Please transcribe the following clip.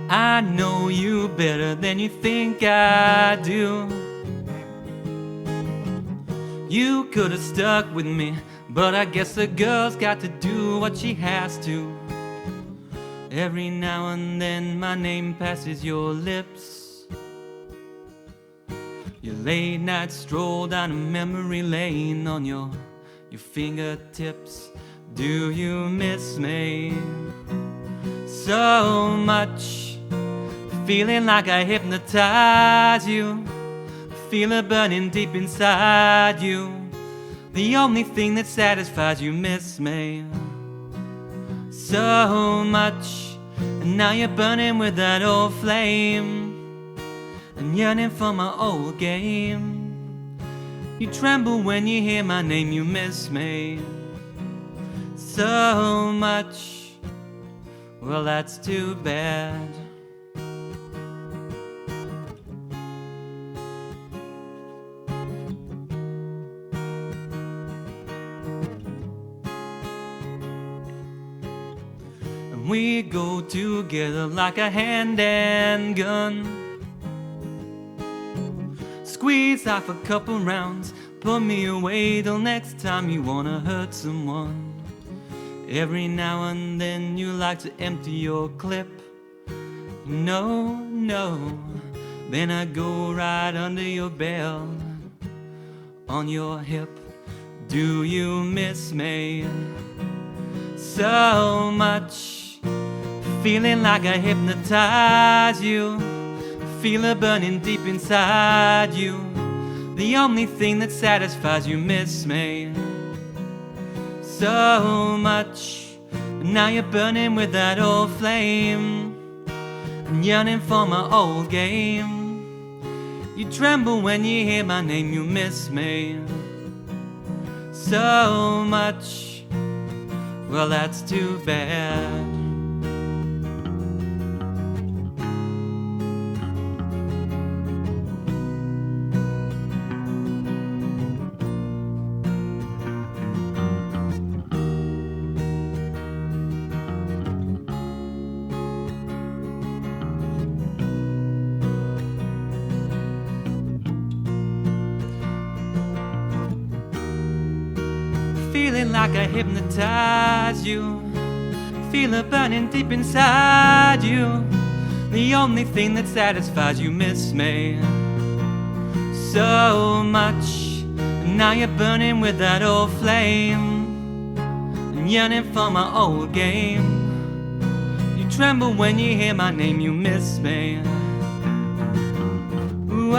I know you better than you think I do. You could have stuck with me, but I guess a girl's got to do what she has to. Every now and then my name passes your lips. Your late night stroll down a memory lane on your fingertips. Do you miss me so much? Feeling like I hypnotize you. Feel it burning deep inside you. The only thing that satisfies you. Miss me so much. And now you're burning with that old flame and yearning for my old game. You tremble when you hear my name. You miss me so much. Well, that's too bad. And we go together like a hand and gun. Squeeze off a couple rounds, put me away till next time you wanna hurt someone. Every now and then you like to empty your clip. No, then I go right under your belt, on your hip. Do you miss me so much? Feeling like I hypnotize you. Feel it burning deep inside you. The only thing that satisfies you. Miss me so much. And now you're burning with that old flame and yearning for my old game. You tremble when you hear my name. You miss me so much. Well, that's too bad. Feeling like I hypnotize you. Feel it burning deep inside you. The only thing that satisfies you. Miss me so much. And now you're burning with that old flame and yearning for my old game. You tremble when you hear my name. You miss me. Ooh,